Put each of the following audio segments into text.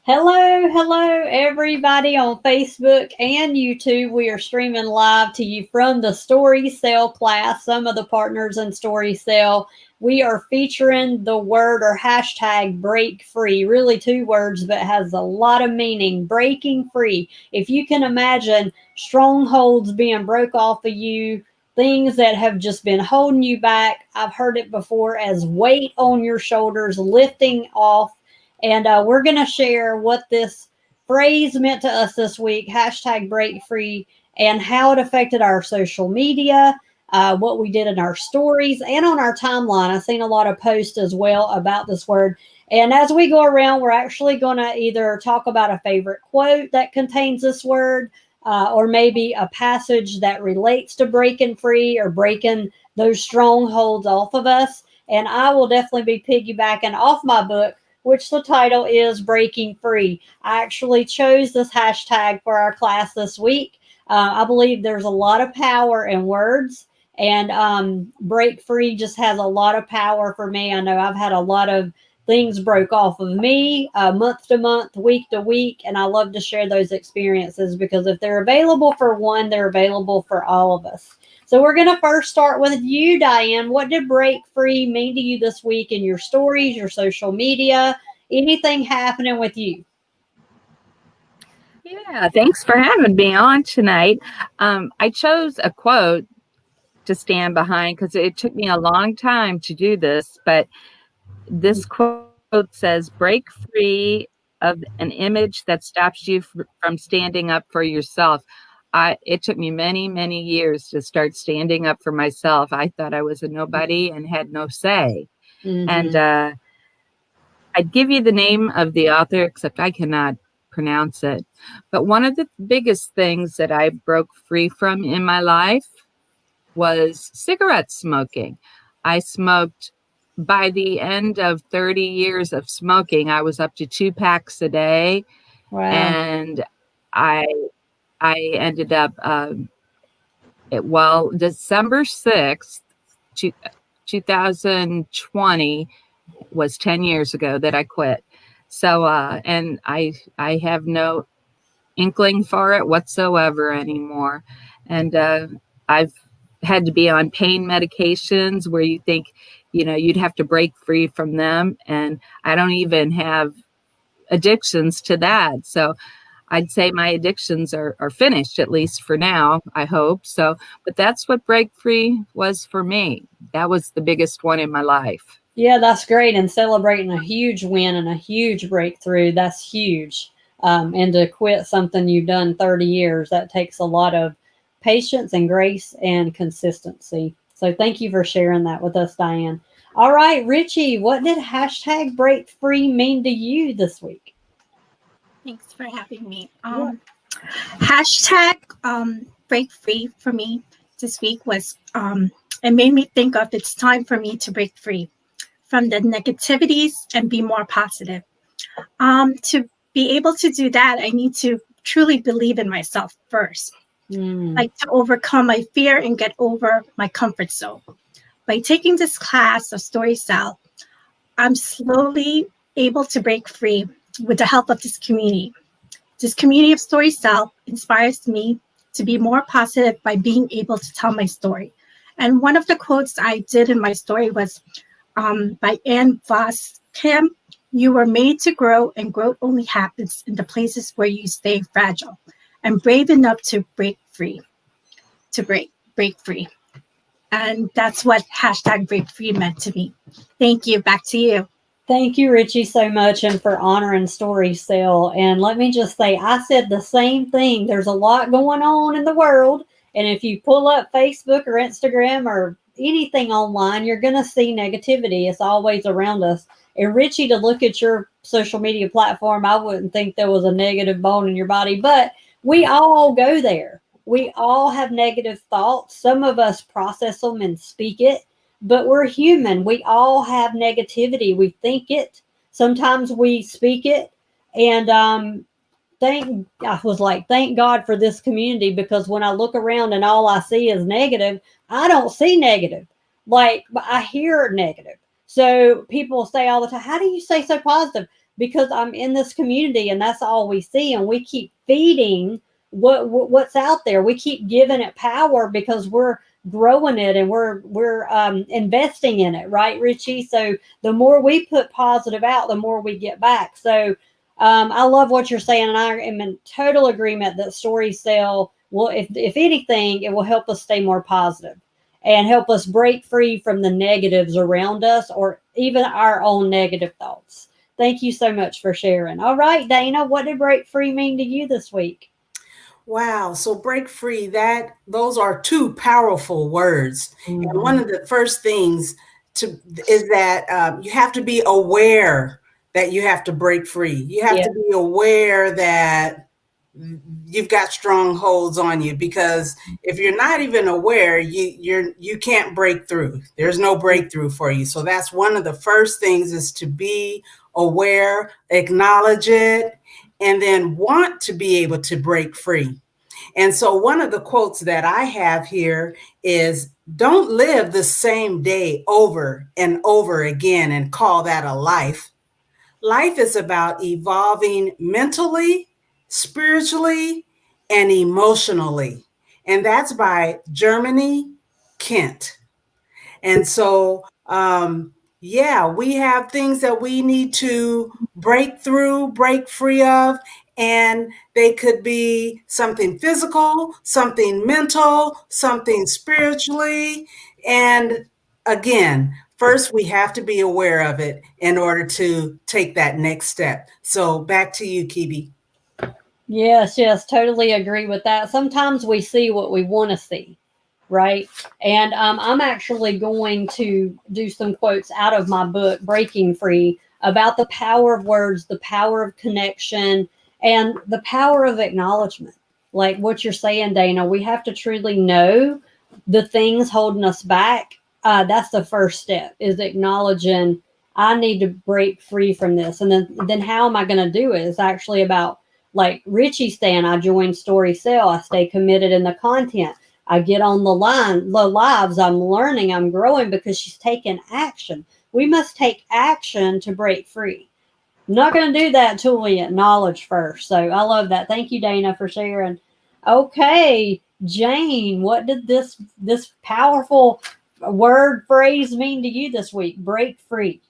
Hello, everybody on Facebook and YouTube. We are streaming live to you from the Story Cell class. Some of the partners in Story Cell, we are featuring the word or hashtag break free. Really, two words, but has a lot of meaning. Breaking free. If you can imagine strongholds being broke off of you, things that have just been holding you back. I've heard it before as weight on your shoulders, lifting off, and we're going to share what this phrase meant to us this week, hashtag break free, and how it affected our social media, what we did in our stories, and on our timeline. I've seen a lot of posts as well about this word. And as we go around, we're actually going to either talk about a favorite quote that contains this word, or maybe a passage that relates to breaking free or breaking those strongholds off of us. And I will definitely be piggybacking off my book, which the title is Breaking Free. I actually chose this hashtag for our class this week. I believe there's a lot of power in words, and break free just has a lot of power for me. I know I've had a lot of things broke off of me month to month, week to week, and I love to share those experiences because if they're available for one, they're available for all of us. So we're going to first start with you, Diane. What did break free mean to you this week in your stories, your social media, anything happening with you? Yeah, thanks for having me on tonight. I chose a quote to stand behind because it took me a long time to do this, but this quote says, break free of an image that stops you from standing up for yourself. It took me many, many years to start standing up for myself. I thought I was a nobody and had no say. Mm-hmm. And I'd give you the name of the author, except I cannot pronounce it. But one of the biggest things that I broke free from in my life was cigarette smoking. I smoked, by the end of 30 years of smoking, I was up to 2 packs a day. Wow. And I ended up, December 6th, 2020 was 10 years ago that I quit. So, and I have no inkling for it whatsoever anymore. And I've had to be on pain medications where you think, you'd have to break free from them. And I don't even have addictions to that. So I'd say my addictions are finished, at least for now, I hope. So, but that's what break free was for me. That was the biggest one in my life. Yeah, that's great. And celebrating a huge win and a huge breakthrough, that's huge. And to quit something you've done 30 years, that takes a lot of patience and grace and consistency. So thank you for sharing that with us, Diane. All right, Richie, what did hashtag break free mean to you this week? Thanks for having me. Yeah. Hashtag break free for me this week was, it made me think of it's time for me to break free from the negativities and be more positive. To be able to do that, I need to truly believe in myself first. Like to overcome my fear and get over my comfort zone. By taking this class of Story Cell, I'm slowly able to break free with the help of this community. This community of Story Cell inspires me to be more positive by being able to tell my story. And one of the quotes I did in my story was by Anne Voss Kim, "You were made to grow, and growth only happens in the places where you stay fragile and brave enough to break free, break free." And that's what hashtag break free meant to me. Thank you. Back to you. Thank you, Richie, so much, and for honoring Story Cell. And let me just say, I said the same thing. There's a lot going on in the world, and if you pull up Facebook or Instagram or anything online, you're going to see negativity. It's always around us. And Richie, to look at your social media platform, I wouldn't think there was a negative bone in your body, but we all go there. We all have negative thoughts. Some of us process them and speak it, but we're human. We all have negativity. We think it. Sometimes we speak it. And I was like, thank God for this community, because when I look around and all I see is negative, I don't see negative. Like, I hear negative. So people say all the time, how do you stay so positive? because I'm in this community and that's all we see, and we keep feeding what's out there. We keep giving it power because we're growing it and we're investing in it, right, Richie? So the more we put positive out, the more we get back. So I love what you're saying, and I am in total agreement that story sell will, if anything, it will help us stay more positive and help us break free from the negatives around us or even our own negative thoughts. Thank you so much for sharing. All right, Dana, what did break free mean to you this week? Wow. So break free, that those are two powerful words. And one of the first things to is that you have to be aware that you have to break free. You have Yeah. to be aware that you've got strongholds on you, because if you're not even aware, you can't break through. There's no breakthrough for you. So that's one of the first things, is to be aware, acknowledge it, and then want to be able to break free. And so one of the quotes that I have here is, don't live the same day over and over again and call that a life. Life is about evolving mentally, spiritually, and emotionally. And that's by Germany Kent. And so, yeah, we have things that we need to break through, break free of, and they could be something physical, something mental, something spiritually. And again, first, we have to be aware of it in order to take that next step. So back to you, Kibi. Yes, totally agree with that. Sometimes we see what we want to see, right? And I'm actually going to do some quotes out of my book, Breaking Free, about the power of words, the power of connection, and the power of acknowledgement. Like what you're saying, Dana, we have to truly know the things holding us back. That's the first step, is acknowledging I need to break free from this. And then how am I going to do it? It's actually about, like Richie's saying, I join Story Sale. I stay committed in the content. I get on the lives. I'm learning, I'm growing because she's taking action. We must take action to break free. I'm not going to do that until we acknowledge first. So I love that. Thank you, Dana, for sharing. Okay, Jane, what did this powerful word phrase mean to you this week? Break free.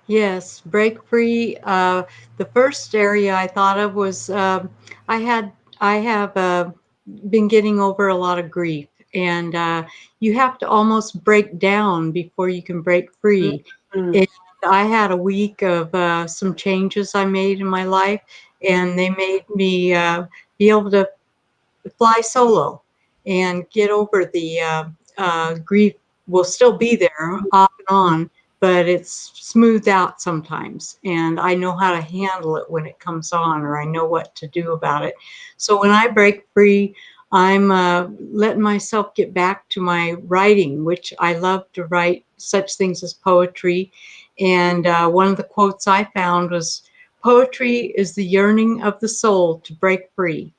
Yes, break free. The first area I thought of was I have been getting over a lot of grief, and you have to almost break down before you can break free. Mm-hmm. And I had a week of some changes I made in my life, and they made me be able to fly solo and get over the grief. Will still be there off and on, but it's smoothed out sometimes, and I know how to handle it when it comes on, or I know what to do about it. So when I break free, I'm letting myself get back to my writing, which I love to write such things as poetry. And one of the quotes I found was, poetry is the yearning of the soul to break free.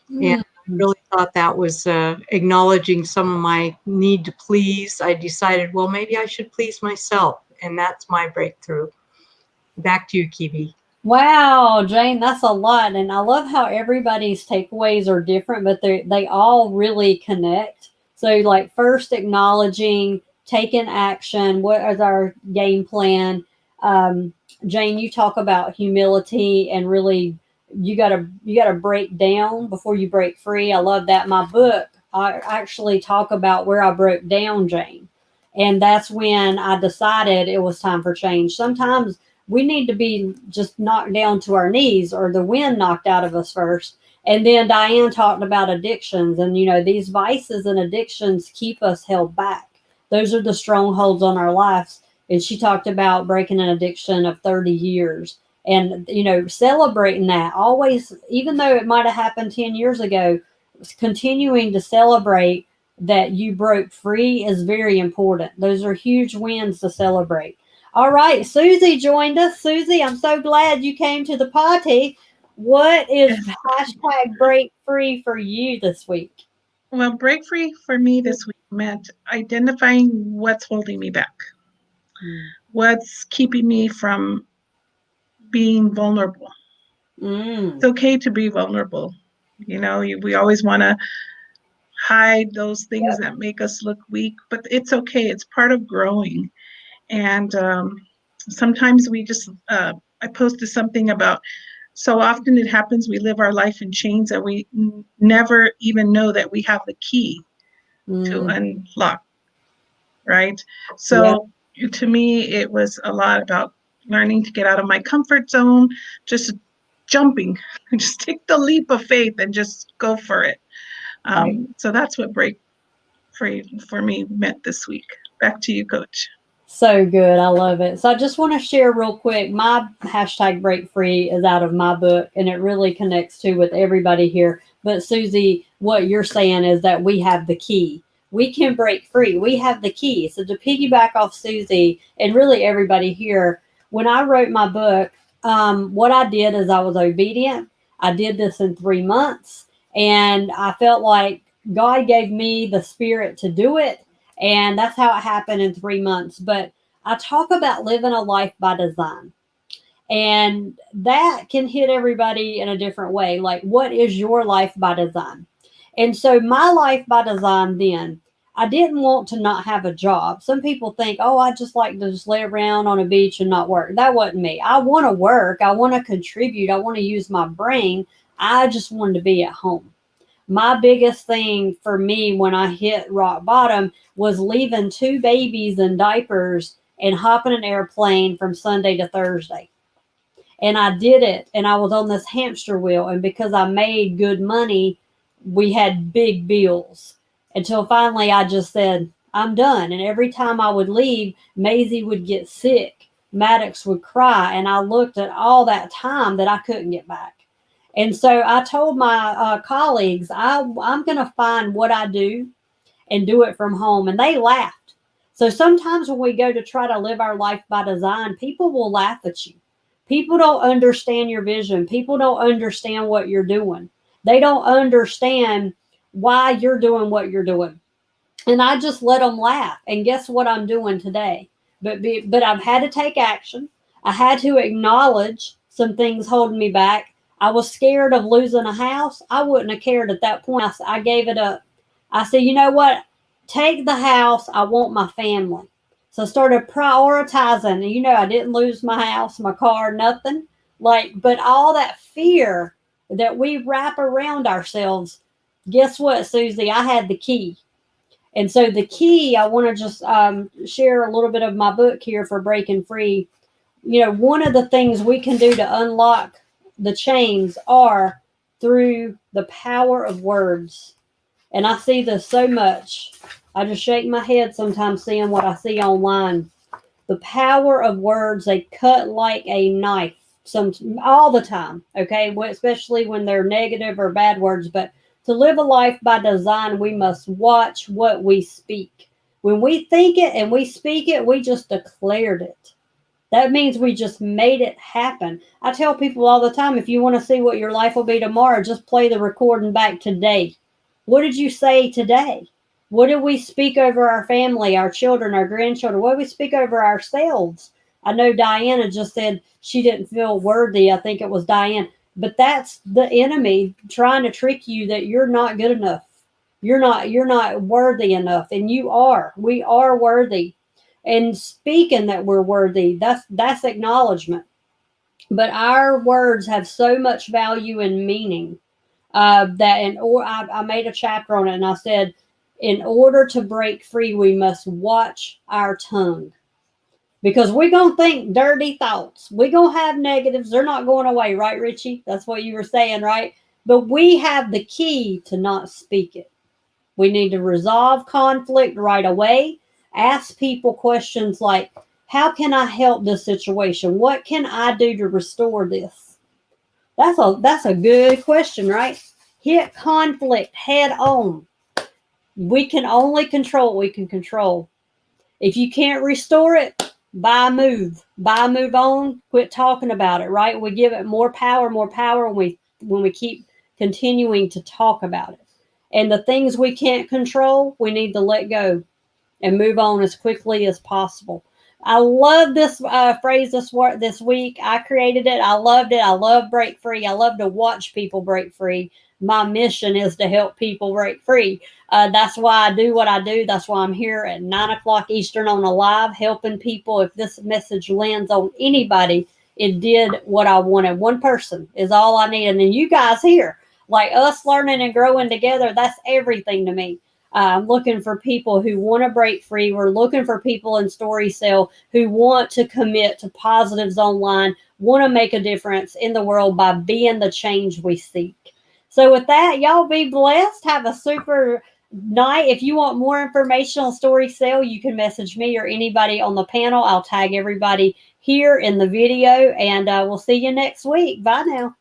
And I really thought that was acknowledging some of my need to please. I decided, well, maybe I should please myself. And that's my breakthrough. Back to you, Kibi. Wow, Jane, that's a lot. And I love how everybody's takeaways are different, but they all really connect. So, like, first acknowledging, taking action, what is our game plan? Jane, you talk about humility and really you gotta break down before you break free. I love that. My book, I actually talk about where I broke down, Jane. And that's when I decided it was time for change. Sometimes we need to be just knocked down to our knees, or the wind knocked out of us first. And then Diane talked about addictions, and these vices and addictions keep us held back. Those are the strongholds on our lives. And she talked about breaking an addiction of 30 years, and celebrating that always, even though it might have happened 10 years ago, continuing to celebrate that you broke free is very important. Those are huge wins to celebrate. All right, Susie joined us. Susie, I'm so glad you came to the party. What is hashtag break free for you this week? Well, break free for me this week meant identifying what's holding me back, what's keeping me from being vulnerable. Mm. It's okay to be vulnerable. You know, we always want to hide those things that make us look weak, but it's okay. It's part of growing. And sometimes we just, I posted something about, so often it happens we live our life in chains that we never even know that we have the key to unlock, right? So to me, it was a lot about learning to get out of my comfort zone, just jumping, just take the leap of faith and just go for it. So that's what break free for me meant this week. Back to you, Coach. So good. I love it. So I just want to share real quick. My hashtag break free is out of my book, and it really connects to with everybody here. But Susie, what you're saying is that we have the key. We can break free. We have the key. So to piggyback off Susie and really everybody here, when I wrote my book, what I did is I was obedient. I did this in 3 months, and I felt like God gave me the spirit to do it. And that's how it happened in 3 months. But I talk about living a life by design. And that can hit everybody in a different way. Like, what is your life by design? And so my life by design then, I didn't want to not have a job. Some people think, oh, I just like to just lay around on a beach and not work. That wasn't me. I want to work. I want to contribute. I want to use my brain. I just wanted to be at home. My biggest thing for me when I hit rock bottom was leaving 2 babies in diapers and hopping an airplane from Sunday to Thursday. And I did it, and I was on this hamster wheel. And because I made good money, we had big bills until finally I just said, I'm done. And every time I would leave, Maisie would get sick. Maddox would cry. And I looked at all that time that I couldn't get back. And so I told my colleagues, I'm going to find what I do and do it from home. And they laughed. So sometimes when we go to try to live our life by design, people will laugh at you. People don't understand your vision. People don't understand what you're doing. They don't understand why you're doing what you're doing. And I just let them laugh. And guess what I'm doing today? But I've had to take action. I had to acknowledge some things holding me back. I was scared of losing a house. I wouldn't have cared at that point. I gave it up. I said, you know what? Take the house. I want my family. So I started prioritizing. And, I didn't lose my house, my car, nothing. But all that fear that we wrap around ourselves, guess what, Susie? I had the key. And so the key, I want to just share a little bit of my book here for Breaking Free. One of the things we can do to unlock the chains are through the power of words. And I see this so much. I just shake my head sometimes seeing what I see online. The power of words, they cut like a knife all the time, okay? Especially when they're negative or bad words. But to live a life by design, we must watch what we speak. When we think it and we speak it, we just declared it. That means we just made it happen. I tell people all the time, if you want to see what your life will be tomorrow, just play the recording back today. What did you say today? What did we speak over our family, our children, our grandchildren? What did we speak over ourselves? I know Diana just said she didn't feel worthy. I think it was Diane. But that's the enemy trying to trick you that you're not good enough. You're not worthy enough. And you are. We are worthy. And speaking that we're worthy, that's acknowledgement. But our words have so much value and meaning that I made a chapter on it, and I said, in order to break free, we must watch our tongue. Because we're going to think dirty thoughts. We're going to have negatives. They're not going away, right, Richie? That's what you were saying, right? But we have the key to not speak it. We need to resolve conflict right away. Ask people questions like, how can I help this situation? What can I do to restore this? That's a good question, right? Hit conflict head on. We can only control what we can control. If you can't restore it, buy a move on, quit talking about it, right? We give it more power when we keep continuing to talk about it. And the things we can't control, we need to let go and move on as quickly as possible. I love this phrase this week. I created it. I loved it. I love break free. I love to watch people break free. My mission is to help people break free. That's why I do what I do. That's why I'm here at 9 o'clock Eastern on a live, helping people. If this message lands on anybody, it did what I wanted. One person is all I need. And then you guys here, like us learning and growing together, that's everything to me. I'm looking for people who want to break free. We're looking for people in Story Cell who want to commit to positives online, want to make a difference in the world by being the change we seek. So with that, y'all be blessed. Have a super night. If you want more information on Story Cell, you can message me or anybody on the panel. I'll tag everybody here in the video, and we'll see you next week. Bye now.